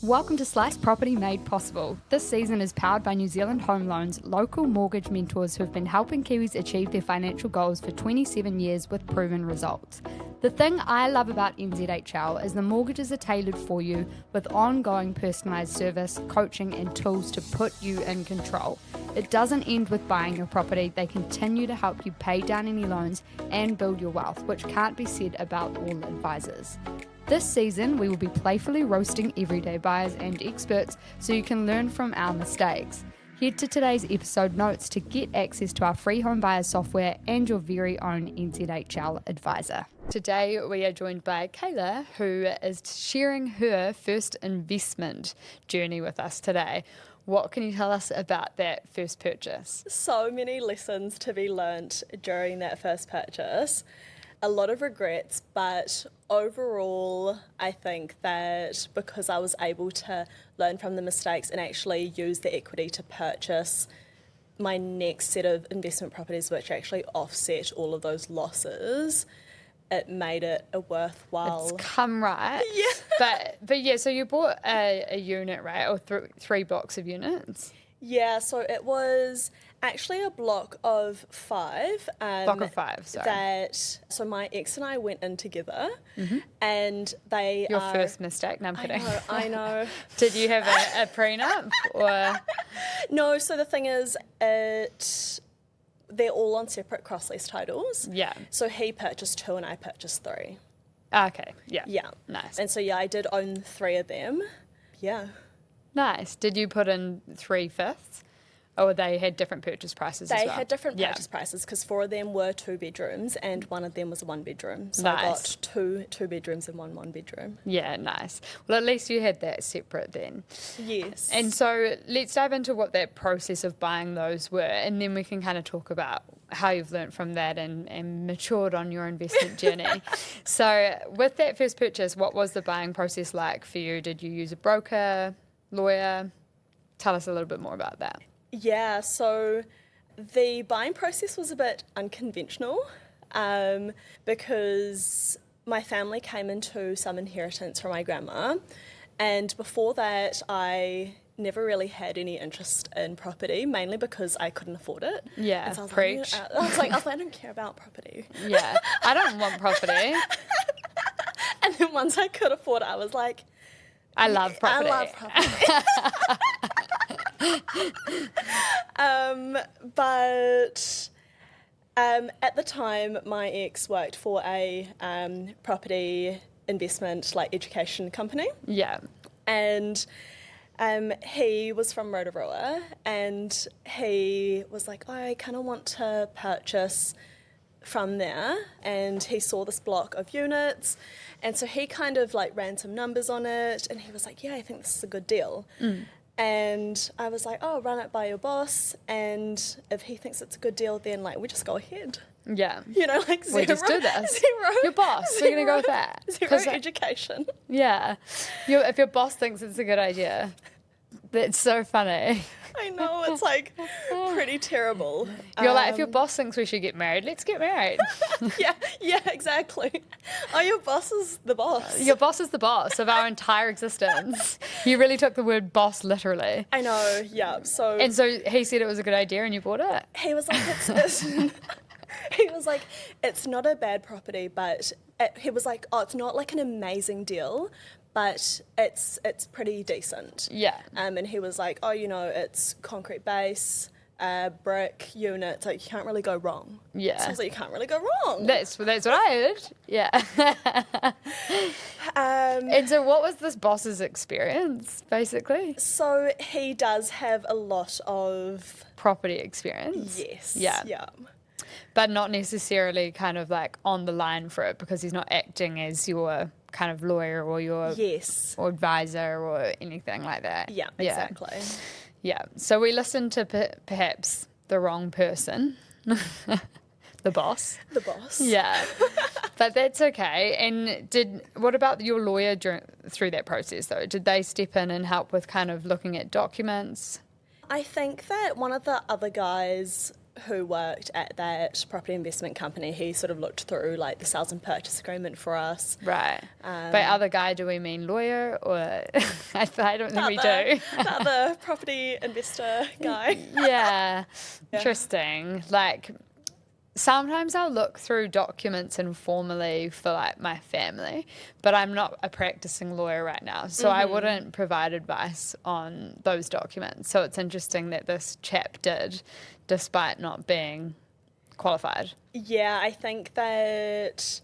Welcome to Slice Property Made Possible. This season is powered by New Zealand Home Loans, local mortgage mentors who have been helping Kiwis achieve their financial goals for 27 years with proven results. The thing I love about NZHL is the mortgages are tailored for you with ongoing personalised service, coaching and tools to put you in control. It doesn't end with buying your property, they continue to help you pay down any loans and build your wealth, which can't be said about all advisors. This season, we will be playfully roasting everyday buyers and experts so you can learn from our mistakes. Head to today's episode notes to get access to our free home buyers software and your very own NZHL advisor. Today, we are joined by Kayla, who is sharing her first investment journey with us today. What can you tell us about that first purchase? So many lessons to be learnt during that first purchase. A lot of regrets, but overall, I think that because I was able to learn from the mistakes and actually use the equity to purchase my next set of investment properties, which actually offset all of those losses, it made it a worthwhile... It's come right. Yeah. But yeah, so you bought a unit, right? Or three blocks of units? Yeah, so it was actually a block of five. Block of five, sorry. So my ex and I went in together, and they Your first mistake? No, I'm kidding. I know. Did you have a prenup? Or? No, so the thing is, they're all on separate cross-lease titles. Yeah. So he purchased 2 and I purchased 3. Okay, yeah. Yeah. Nice. And so, yeah, I did own 3 of them. Yeah. Nice. Did you put in 3/5? Or they had different purchase prices as well? They had different purchase prices because 4 of them were 2 bedrooms and 1 of them was a 1 bedroom. So nice. I got two bedrooms and 1 bedroom. Yeah, nice. Well, at least you had that separate then. Yes. And so let's dive into what that process of buying those were, and then we can kind of talk about how you've learnt from that and matured on your investment journey. So with that first purchase, what was the buying process like for you? Did you use a broker, lawyer? Tell us a little bit more about that. Yeah, so the buying process was a bit unconventional because my family came into some inheritance from my grandma, and before that I never really had any interest in property, mainly because I couldn't afford it. Yeah, so I was preach. I was like, I don't care about property. Yeah, I don't want property. And then once I could afford it, I was like, I love property. I love property. But at the time, my ex worked for a property investment, like education company. Yeah. And he was from Rotorua, and he was like, I kind of want to purchase from there, and he saw this block of units, and so he kind of like ran some numbers on it, and he was like, yeah, I think this is a good deal. And I was like, oh, run it by your boss, and if he thinks it's a good deal, then like we just go ahead. Yeah. You know, like zero. We just do this. Zero. Your boss, we're going to go with that. Zero education. Yeah. If your boss thinks it's a good idea, that's so funny. I know, it's like pretty terrible. You're like, if your boss thinks we should get married, let's get married. Yeah, exactly. Oh, your boss is the boss. Your boss is the boss of our entire existence. You really took the word boss literally. I know, yeah. And so he said it was a good idea and you bought it? He was like, he was like, it's not a bad property, but he was like, oh, it's not like an amazing deal, but it's pretty decent. Yeah. And he was like, oh, you know, it's concrete base, brick units, like you can't really go wrong. Yeah. So I was like, you can't really go wrong. That's what I heard. Yeah. And so what was this boss's experience, basically? So he does have a lot of... property experience? Yes. Yeah. But not necessarily kind of like on the line for it because he's not acting as your kind of lawyer or your or advisor or anything like that. Yeah, exactly. Yeah. So we listened to perhaps the wrong person, the boss. The boss. Yeah. But that's okay. And what about your lawyer through that process though? Did they step in and help with kind of looking at documents? I think that one of the other guys who worked at that property investment company, he sort of looked through like the sales and purchase agreement for us. Right. By other guy, do we mean lawyer or I don't think we do. The other property investor guy. Yeah. Interesting. Like, sometimes I'll look through documents informally for like my family, but I'm not a practicing lawyer right now, so I wouldn't provide advice on those documents. So it's interesting that this chap did, despite not being qualified. Yeah, I think that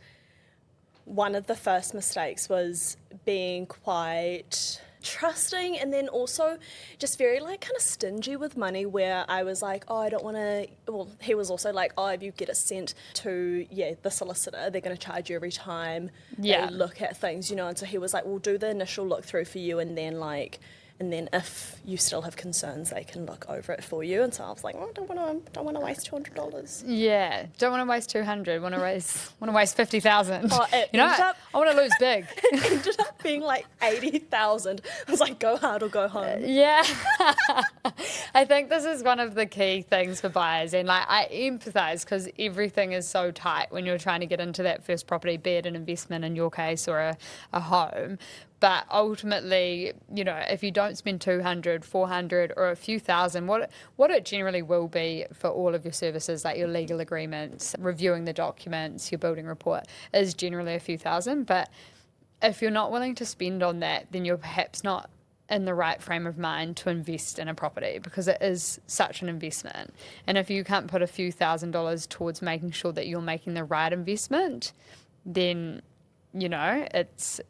one of the first mistakes was being quite trusting and then also just very like kind of stingy with money, where I was like, oh, I don't want to, well, he was also like, oh, if you get it sent to the solicitor, they're going to charge you every time they look at things, you know. And so he was like, we'll do the initial look through for you, and then if you still have concerns, they can look over it for you. And so I was like, oh, I don't want to waste $200. Yeah, don't want to waste 200. Want to waste 50,000. Oh, you know, I want to lose big. It ended up being like 80,000. I was like, go hard or go home. Yeah, I think this is one of the key things for buyers, and like I empathise because everything is so tight when you're trying to get into that first property, be it an investment in your case or a home. But ultimately, you know, if you don't spend 200, 400 or a few thousand, what it generally will be for all of your services, like your legal agreements, reviewing the documents, your building report, is generally a few thousand. But if you're not willing to spend on that, then you're perhaps not in the right frame of mind to invest in a property, because it is such an investment. And if you can't put a few $1,000s towards making sure that you're making the right investment, then you know, it's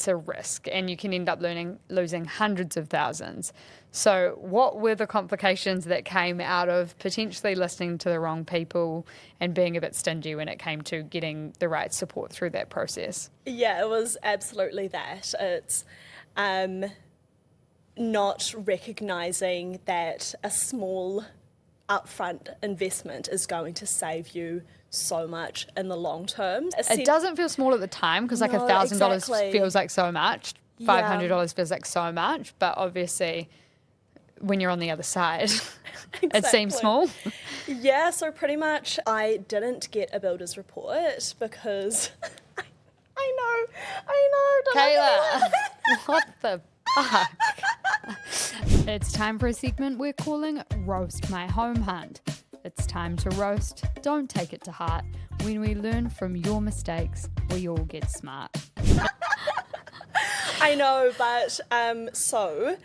a risk, and you can end up losing hundreds of thousands. So what were the complications that came out of potentially listening to the wrong people and being a bit stingy when it came to getting the right support through that process? Yeah, it was absolutely that. It's not recognising that a small upfront investment is going to save you so much in the long term. It doesn't feel small at the time, because like $1,000 feels like so much, $500 feels like so much, but obviously when you're on the other side, it seems small. Yeah, so pretty much I didn't get a builder's report because I know. Kayla, what the fuck? It's time for a segment we're calling Roast My Home Hunt. It's time to roast, don't take it to heart. When we learn from your mistakes, we all get smart. I know, but so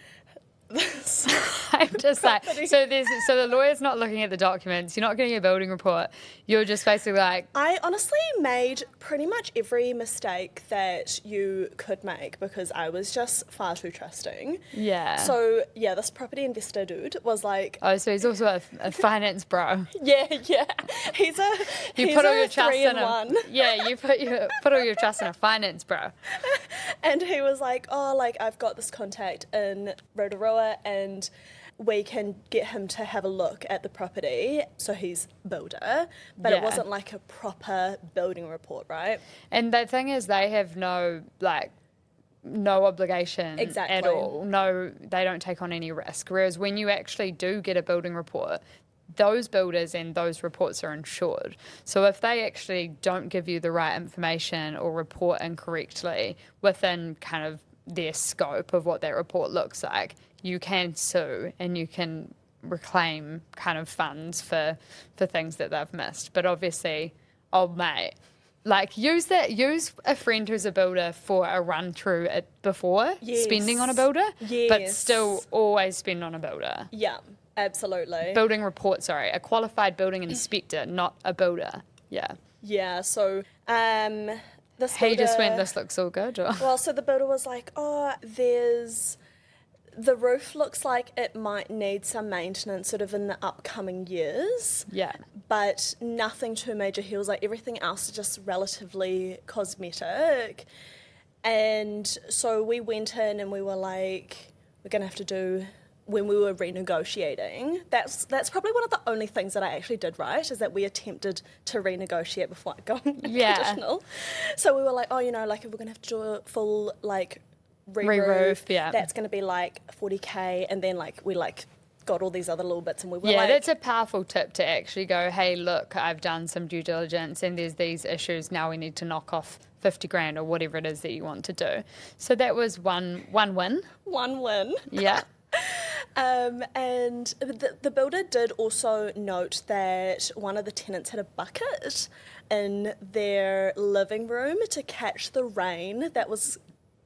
I'm just like, so the lawyer's not looking at the documents, you're not getting a building report, you're just basically like... I honestly made pretty much every mistake that you could make because I was just far too trusting. Yeah. So, yeah, this property investor dude was like... Oh, so he's also a finance bro. Yeah. He's put all your trust in one. Yeah, you put all your trust in a finance bro. And he was like, oh, like, I've got this contact in Rotorua and we can get him to have a look at the property. So he's a builder, but it wasn't like a proper building report, right? And the thing is, they have no obligation at all. No, they don't take on any risk. Whereas when you actually do get a building report, those builders and those reports are insured. So if they actually don't give you the right information or report incorrectly within kind of their scope of what that report looks like, you can sue and you can reclaim kind of funds for things that they've missed. But obviously, oh mate, like use a friend who's a builder for a run through it before spending on a builder, but still always spend on a builder. Yeah, absolutely. Building report, a qualified building inspector, not a builder. Yeah. Yeah, so this builder... He just went, this looks all good? Or? Well, so the builder was like, oh, the roof looks like it might need some maintenance sort of in the upcoming years. Yeah. But nothing too major. He was like, everything else is just relatively cosmetic. And so we went in and we were like, we're going to have to do... When we were renegotiating, that's probably one of the only things that I actually did right, is that we attempted to renegotiate before going conditional. So we were like, oh, you know, like if we're going to have to do a full, like, re-roof, that's going to be like $40K, and then like we like got all these other little bits, and we were Yeah, like... that's a powerful tip to actually go, hey, look, I've done some due diligence and there's these issues. Now we need to knock off 50 grand or whatever it is that you want to do. So that was one win. One win. Yeah. And the builder did also note that one of the tenants had a bucket in their living room to catch the rain that was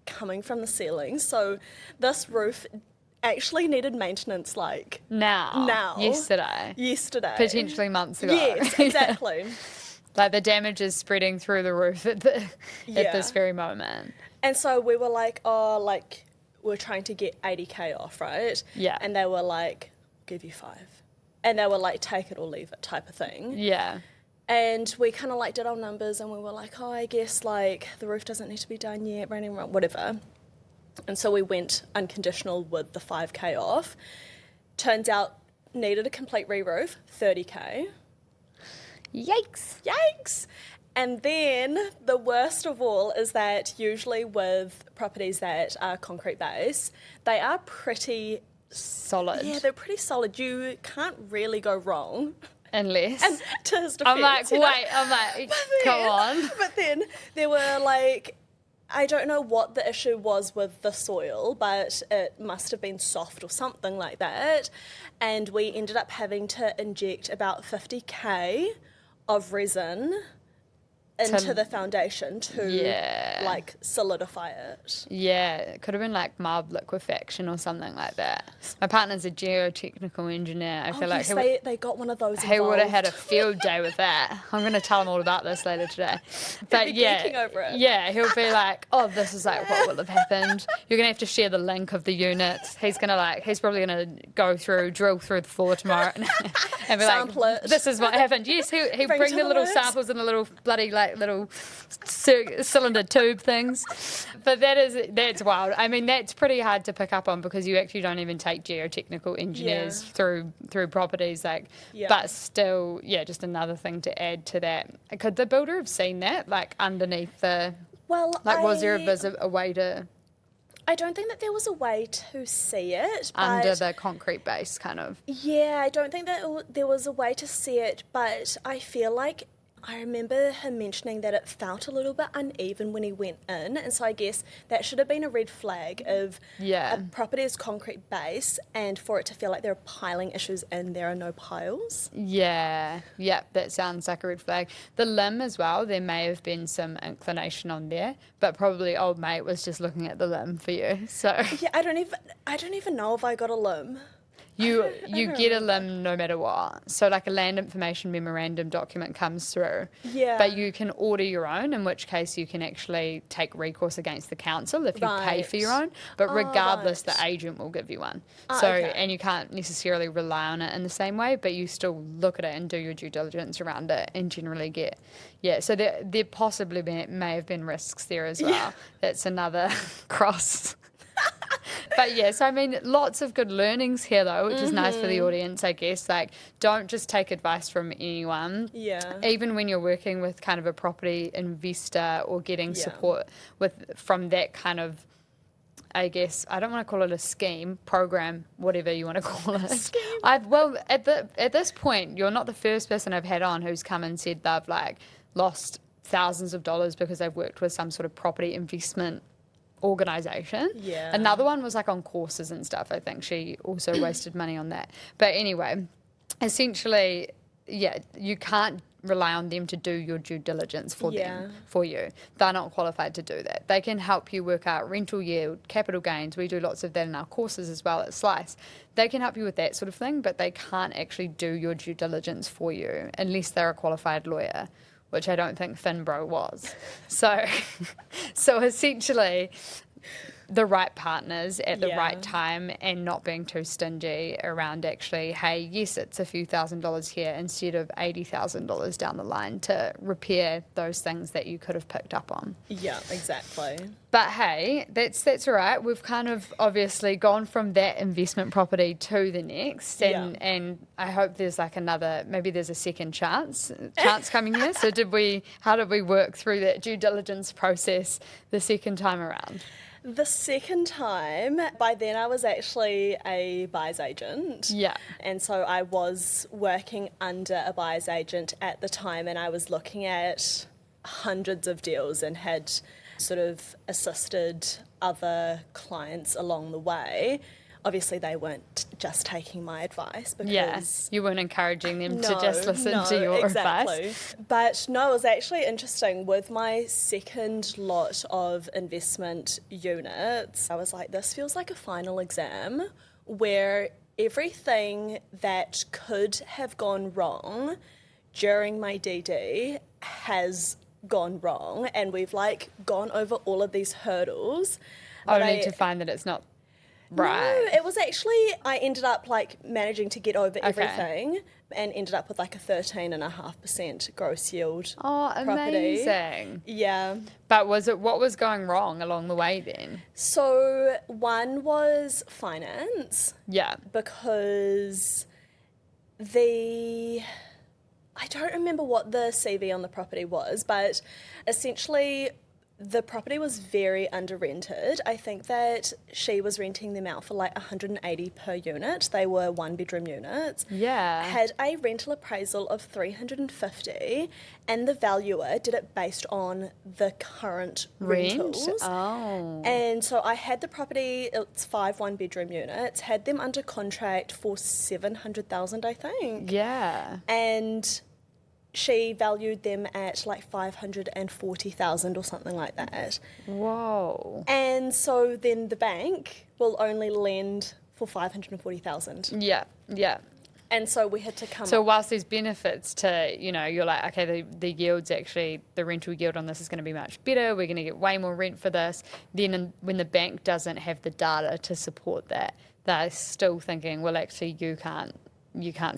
coming from the ceiling. So this roof actually needed maintenance Now. Yesterday. Potentially months ago. Yes, exactly. Like the damage is spreading through the roof at this very moment. And so we were like, we're trying to get 80k off, right? Yeah. And they were like, give you 5. And they were like, take it or leave it type of thing. Yeah. And we kind of like did our numbers and we were like, I guess like the roof doesn't need to be done yet, whatever. And so we went unconditional with the 5k off. Turns out needed a complete re-roof, 30k. Yikes. And then the worst of all is that usually with properties that are concrete base, they are pretty solid. Yeah, they're pretty solid. You can't really go wrong. Unless. And to his defense, I'm like, come on. But then there were like, I don't know what the issue was with the soil, but it must have been soft or something like that. And we ended up having to inject about 50k of resin into the foundation to like solidify it. Yeah, it could have been like mild liquefaction or something like that. My partner's a geotechnical engineer. I feel like they got one of those he would have had a field day with that. I'm going to tell him all about this later today. But geeking over it. Yeah, he'll be like, oh, this is like what will have happened. You're going to have to share the link of the units. He's probably going to drill through the floor tomorrow and be sample like, it. this is what happened. Yes, he'll bring the little samples and the little bloody little cylinder tube things. But that's wild. I mean, that's pretty hard to pick up on because you actually don't even take geotechnical engineers through properties. But still, just another thing to add to that. Could the builder have seen that, like underneath the? Well, was there a way to? I don't think that there was a way to see it. Under the concrete base, kind of. Yeah, I don't think that there was a way to see it, but I feel like I remember him mentioning that it felt a little bit uneven when he went in, and so I guess that should have been a red flag of a property is concrete base, and for it to feel like there are piling issues and there are no piles. Yeah, that sounds like a red flag. The limb as well, there may have been some inclination on there, but probably old mate was just looking at the limb for you. So yeah, I don't even know if I got a limb. You get a limb no matter what. So like a land information memorandum document comes through. Yeah. But you can order your own, in which case you can actually take recourse against the council if you pay for your own. But regardless, the agent will give you one. And you can't necessarily rely on it in the same way, but you still look at it and do your due diligence around it and generally get... Yeah, so there possibly may have been risks there as well. Yeah. That's another cross... But yes, I mean, lots of good learnings here though, which is nice for the audience, I guess. Like, don't just take advice from anyone. Yeah. Even when you're working with kind of a property investor or getting support from that kind of, I guess, I don't want to call it a scheme, program, whatever you want to call it. Scheme. At this point, you're not the first person I've had on who's come and said they've like lost thousands of dollars because they've worked with some sort of property investment organisation. Yeah. Another one was like on courses and stuff. I think she also wasted money on that. But anyway, essentially, you can't rely on them to do your due diligence for you. They're not qualified to do that. They can help you work out rental yield, capital gains. We do lots of that in our courses as well at Slice. They can help you with that sort of thing, but they can't actually do your due diligence for you unless they're a qualified lawyer, which I don't think Finbro was. So essentially, the right partners at the right time and not being too stingy around actually, hey, yes, it's a few $1,000s here instead of $80,000 down the line to repair those things that you could have picked up on. Yeah, exactly. But hey, that's all right. We've kind of obviously gone from that investment property to the next, and I hope there's like maybe there's a second chance coming here. So how did we work through that due diligence process the second time around? The second time, by then I was actually a buyer's agent. Yeah. And so I was working under a buyer's agent at the time, and I was looking at hundreds of deals and had sort of assisted other clients along the way. Obviously, they weren't just taking my advice because... you weren't encouraging them to No, just listen no, to your exactly. advice. But no, it was actually interesting. With my second lot of investment units, I was like, this feels like a final exam where everything that could have gone wrong during my DD has gone wrong, and we've like gone over all of these hurdles. Only to find that it's not right. No, it was actually, I ended up like managing to get over everything and ended up with like a 13.5% gross yield property. Amazing. Yeah. But what was going wrong along the way then? So one was finance. Yeah. Because I don't remember what the CV on the property was, but essentially the property was very under rented. I think that she was renting them out for like 180 per unit. They were 1-bedroom units. Yeah. Had a rental appraisal of 350, and the valuer did it based on the current rentals. Oh. And so I had the property, it's 5 1-bedroom units, had them under contract for 700,000, I think. Yeah. And she valued them at like 540,000 or something like that. Whoa. And so then the bank will only lend for 540,000. Yeah, yeah. And so we had to come So up. whilst there's benefits to, you're like, okay, the yield's actually, the rental yield on this is going to be much better, we're going to get way more rent for this, then when the bank doesn't have the data to support that, they're still thinking, well, actually, you can't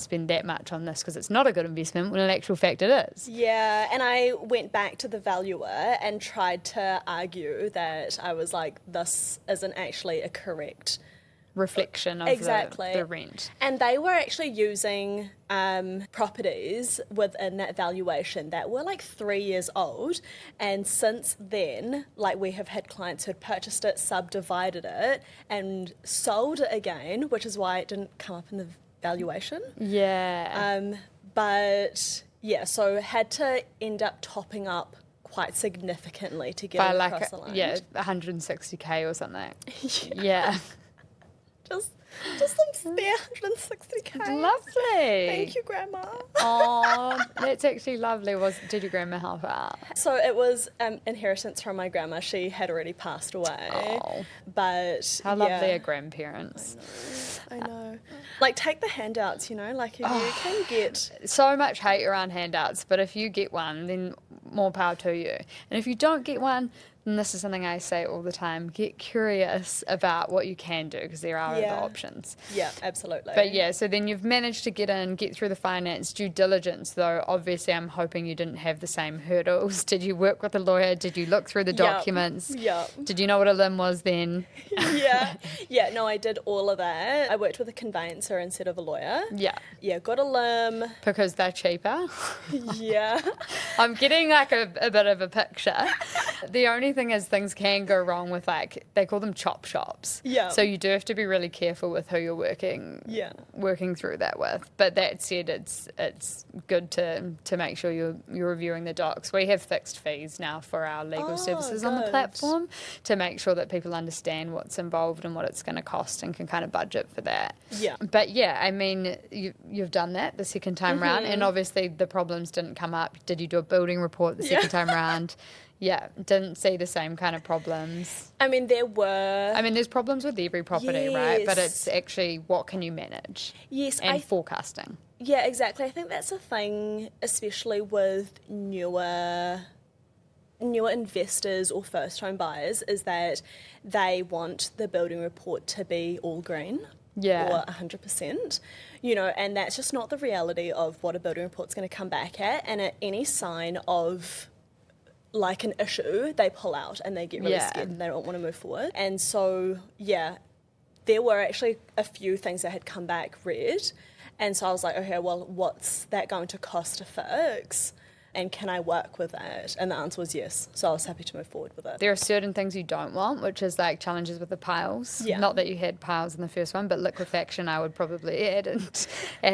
spend that much on this because it's not a good investment, when in actual fact it is. Yeah, and I went back to the valuer and tried to argue that I was like, this isn't actually a correct reflection of exactly the rent. And they were actually using properties within that valuation that were like 3 years old, and since then, like, we have had clients who had purchased it, subdivided it and sold it again, which is why it didn't come up in the valuation. Yeah. But yeah, so had to end up topping up quite significantly to get By it across the line. Yeah, 160k or something. Yeah. Just some spare 160k. Lovely. Thank you, Grandma. Oh, that's actually lovely. Did your grandma help out? So it was inheritance from my grandma. She had already passed away. Oh. But How lovely are grandparents. I know. Like, take the handouts, like if you can get... So much hate around handouts, but if you get one, then more power to you. And if you don't get one, and this is something I say all the time, get curious about what you can do, because there are other options. Yeah, absolutely. But yeah, so then you've managed to get through the finance due diligence, though obviously I'm hoping you didn't have the same hurdles. Did you work with a lawyer? Did you look through the documents? Yeah. Did you know what a limb was then? Yeah, no, I did all of that. I worked with a conveyancer instead of a lawyer. Yeah, got a limb. Because they're cheaper. Yeah. I'm getting like a bit of a picture. The only thing is things can go wrong with, like, they call them chop shops. Yeah. So you do have to be really careful with who you're working through that with. But that said, it's good to make sure you're reviewing the docs. We have fixed fees now for our legal services on the platform to make sure that people understand what's involved and what it's going to cost and can kind of budget for that. Yeah. But yeah, I mean, you've done that the second time round, and obviously the problems didn't come up. Did you do a building report the second time round? Yeah, didn't see the same kind of problems. I mean, there's problems with every property, right? But it's actually, what can you manage? Yes. And forecasting. Yeah, exactly. I think that's a thing, especially with newer investors or first home buyers, is that they want the building report to be all green. Yeah. Or 100%, and that's just not the reality of what a building report's going to come back at. And at any sign of like an issue, they pull out and they get really scared and they don't want to move forward. And so, there were actually a few things that had come back red. And so I was like, okay, well, what's that going to cost to fix? and can I work with it? And the answer was yes. So I was happy to move forward with it. There are certain things you don't want, which is like challenges with the piles. Yeah. Not that you had piles in the first one, but liquefaction I would probably add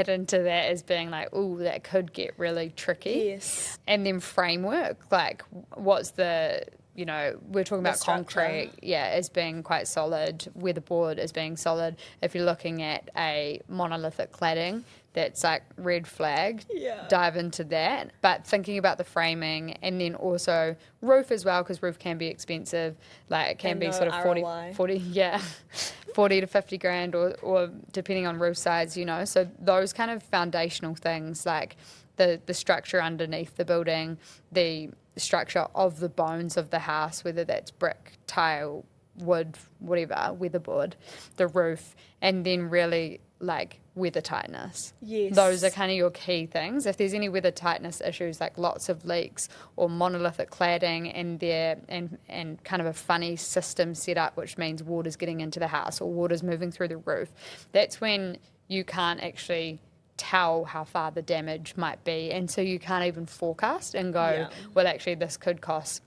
into that as being like, ooh, that could get really tricky. Yes. And then framework, like what's the, we're talking about structure. concrete, as being quite solid, weatherboard as being solid. If you're looking at a monolithic cladding, that's like red flag, dive into that. But thinking about the framing and then also roof as well, because roof can be expensive. Like it can and be no sort of ROI. 40 to 50 grand or depending on roof size, So those kind of foundational things like the structure underneath the building, the structure of the bones of the house, whether that's brick, tile, wood, whatever, weatherboard, the roof, and then really like weather tightness. Yes. Those are kind of your key things. If there's any weather tightness issues like lots of leaks or monolithic cladding and kind of a funny system set up, which means water's getting into the house or water's moving through the roof, that's when you can't actually tell how far the damage might be, and so you can't even forecast and go, well, actually this could cost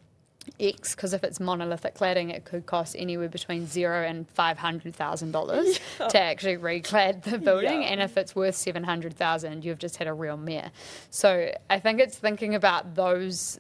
X, because if it's monolithic cladding, it could cost anywhere between $0 and $500,000 to actually reclad the building, and if it's worth $700,000, you've just had a real mare. So I think it's thinking about those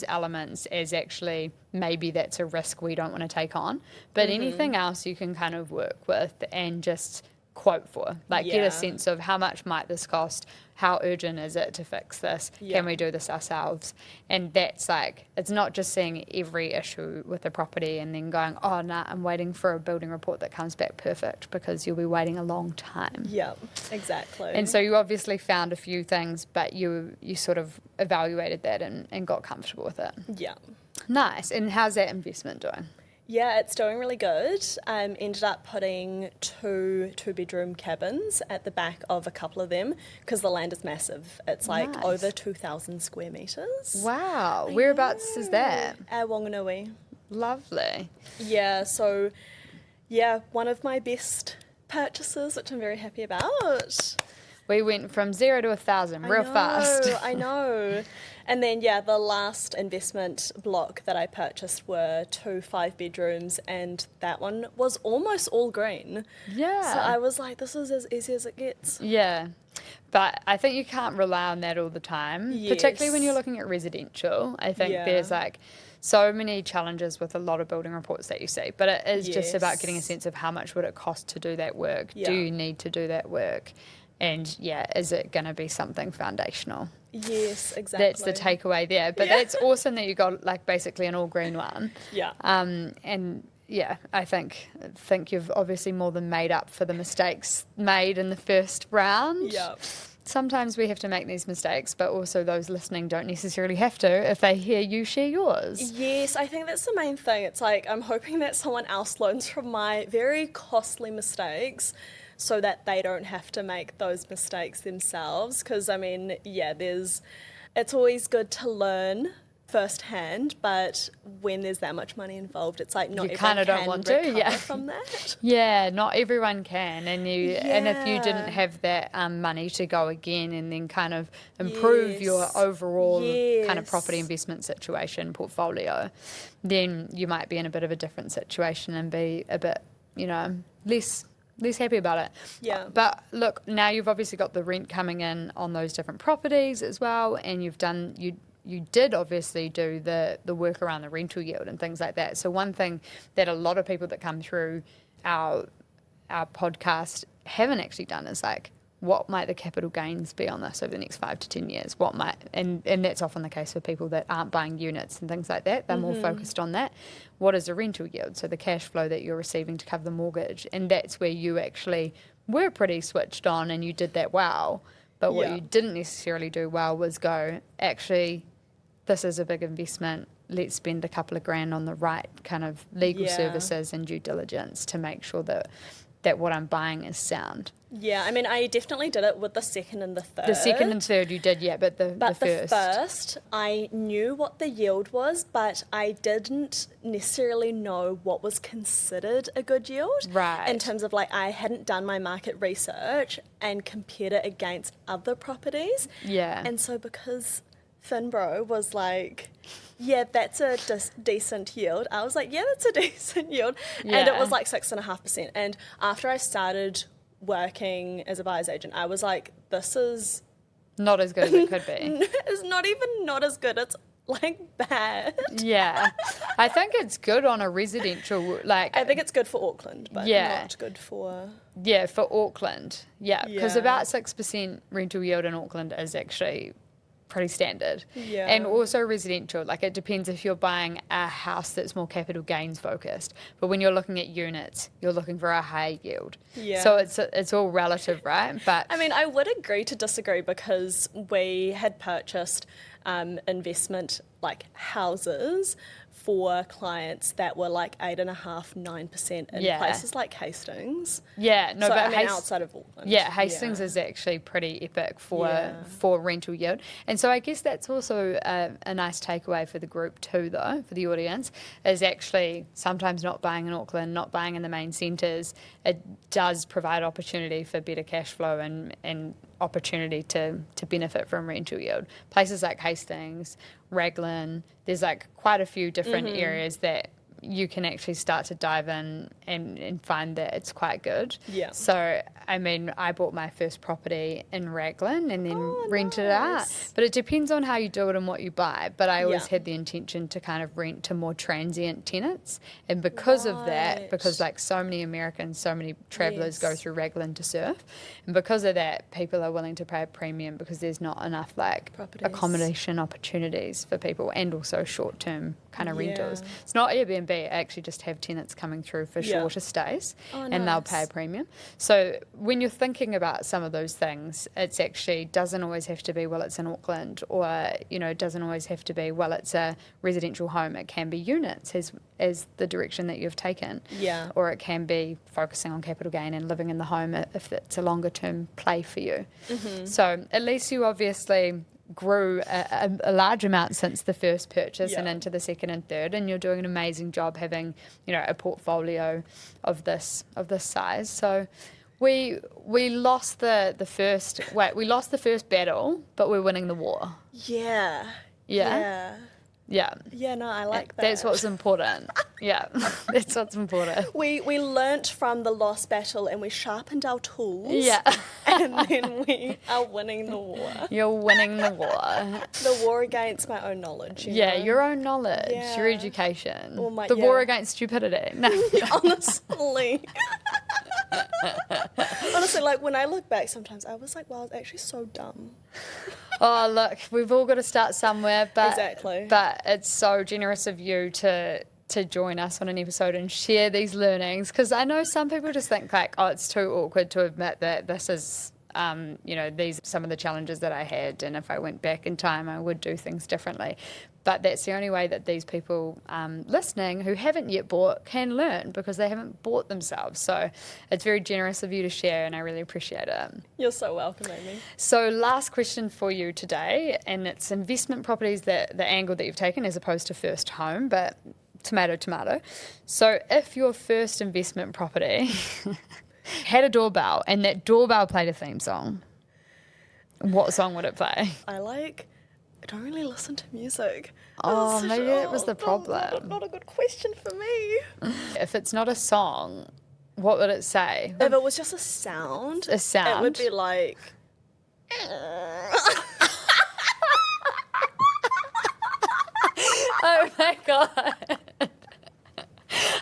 elements as actually maybe that's a risk we don't want to take on, but anything else you can kind of work with and just quote for, like get a sense of how much might this cost, how urgent is it to fix this, can we do this ourselves? And that's like, it's not just seeing every issue with the property and then going, oh nah, I'm waiting for a building report that comes back perfect, because you'll be waiting a long time. Yeah, exactly. And so you obviously found a few things, but you sort of evaluated that and got comfortable with it. Yeah. Nice. And how's that investment doing? Yeah, it's doing really good. Ended up putting two-bedroom cabins at the back of a couple of them because the land is massive. It's like over 2,000 square metres. Wow. Whereabouts is that? Wanganui. Lovely. Yeah, so, one of my best purchases, which I'm very happy about. We went from 0 to 1,000 real fast. I know. And then, the last investment block that I purchased were 2 5-bedrooms, and that one was almost all green. Yeah. So I was like, this is as easy as it gets. Yeah. But I think you can't rely on that all the time, particularly when you're looking at residential. I think there's like so many challenges with a lot of building reports that you see, but it is just about getting a sense of how much would it cost to do that work. Do you need to do that work? And is it going to be something foundational? Yes, exactly. That's the takeaway there. But that's awesome that you got like basically an all green one. Yeah. And I think you've obviously more than made up for the mistakes made in the first round. Yeah. Sometimes we have to make these mistakes, but also those listening don't necessarily have to if they hear you share yours. Yes, I think that's the main thing. It's like I'm hoping that someone else learns from my very costly mistakes so that they don't have to make those mistakes themselves. Because, I mean, it's always good to learn firsthand, but when there's that much money involved, it's like not everyone can recover from that. Yeah, not everyone can, and if you didn't have that money to go again and then kind of improve your overall kind of property investment situation portfolio, then you might be in a bit of a different situation and be a bit, less happy about it. Yeah. But look, now you've obviously got the rent coming in on those different properties as well, and you did obviously do the work around the rental yield and things like that. So one thing that a lot of people that come through our podcast haven't actually done is like, what might the capital gains be on this over the next 5 to 10 years? What might, and that's often the case for people that aren't buying units and things like that. They're more focused on that. What is the rental yield? So the cash flow that you're receiving to cover the mortgage. And that's where you actually were pretty switched on and you did that well. But what you didn't necessarily do well was go, actually, this is a big investment. Let's spend a couple of grand on the right kind of legal services and due diligence to make sure that what I'm buying is sound. Yeah, I mean, I definitely did it with the second and the third. The second and third you did, but the first. The first, I knew what the yield was, but I didn't necessarily know what was considered a good yield. Right. In terms of like, I hadn't done my market research and compared it against other properties. Yeah. And so because Finbro was like, yeah, that's a decent yield. I was like, yeah, that's a decent yield. And it was like 6.5%. And after I started working as a buyer's agent, I was like, this is not as good as it could be. It's not as good. It's like bad. Yeah. I think it's good on a residential, like... I think it's good for Auckland, but not good for... Yeah, for Auckland. Yeah, because about 6% rental yield in Auckland is actually pretty standard. Yeah. And also residential, like it depends if you're buying a house that's more capital gains focused. But when you're looking at units, you're looking for a high yield. Yeah. So it's all relative, right? But I mean, I would agree to disagree because we had purchased investment like houses for clients that were like 8.5%, 9% in places like Hastings. Yeah, no, so, but I mean, outside of Auckland. Yeah, Hastings is actually pretty epic for rental yield. And so I guess that's also a nice takeaway for the group too, though, for the audience, is actually sometimes not buying in Auckland, not buying in the main centres, it does provide opportunity for better cash flow and opportunity to benefit from rental yield. Places like Hastings, Raglan, there's like quite a few different areas that you can actually start to dive in and find that it's quite good. Yeah. So, I mean, I bought my first property in Raglan and then rented it out. But it depends on how you do it and what you buy. But I always had the intention to kind of rent to more transient tenants. And because of that, because like so many Americans, so many travellers go through Raglan to surf. And because of that, people are willing to pay a premium because there's not enough like accommodation opportunities for people and also short-term kind of rentals. It's not Airbnb. I actually just have tenants coming through for shorter stays and they'll pay a premium. So when you're thinking about some of those things, it's actually doesn't always have to be, well, it's in Auckland, or, you know, it doesn't always have to be, well, it's a residential home. It can be units as the direction that you've taken. Yeah. Or it can be focusing on capital gain and living in the home if it's a longer term play for you. Mm-hmm. So at least you obviously grew a large amount since the first purchase and into the second and third, and you're doing an amazing job having, you know, a portfolio of this size. So we lost the first battle, but we're winning the war. Yeah. Yeah, no, I like that. That's what's important. Yeah, that's what's important. We learnt from the lost battle and we sharpened our tools. Yeah. And then we are winning the war. You're winning the war. The war against my own knowledge. You know? Your own knowledge, your education. The war against stupidity. No. Honestly. Honestly, like when I look back sometimes, I was like, wow, I was actually so dumb. Oh, look, we've all got to start somewhere, but exactly. But it's so generous of you to join us on an episode and share these learnings, because I know some people just think like, oh, it's too awkward to admit that this is, these are some of the challenges that I had, and if I went back in time, I would do things differently. But that's the only way that these people listening who haven't yet bought can learn, because they haven't bought themselves. So it's very generous of you to share, and I really appreciate it. You're so welcome, Amy. So last question for you today, and it's investment properties, that the angle that you've taken as opposed to first home, but tomato. So if your first investment property had a doorbell and that doorbell played a theme song, what song would it play? I don't really listen to music. Oh, maybe that was the problem. Not a good question for me. If it's not a song, what would it say? If it was just a sound, it would be like... Oh my God.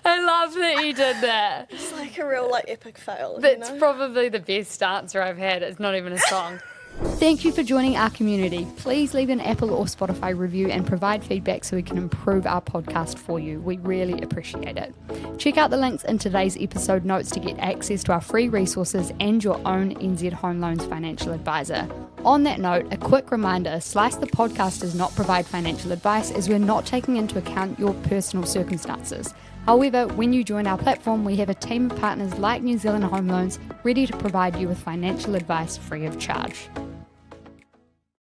I love that you did that. It's like a real epic fail. That's probably the best answer I've had. It's not even a song. Thank you for joining our community. Please leave an Apple or Spotify review and provide feedback so we can improve our podcast for you. We really appreciate it. Check out the links in today's episode notes to get access to our free resources and your own NZ Home Loans financial advisor. On that note, a quick reminder, Slice the podcast does not provide financial advice, as we're not taking into account your personal circumstances. However, when you join our platform, we have a team of partners like New Zealand Home Loans ready to provide you with financial advice free of charge.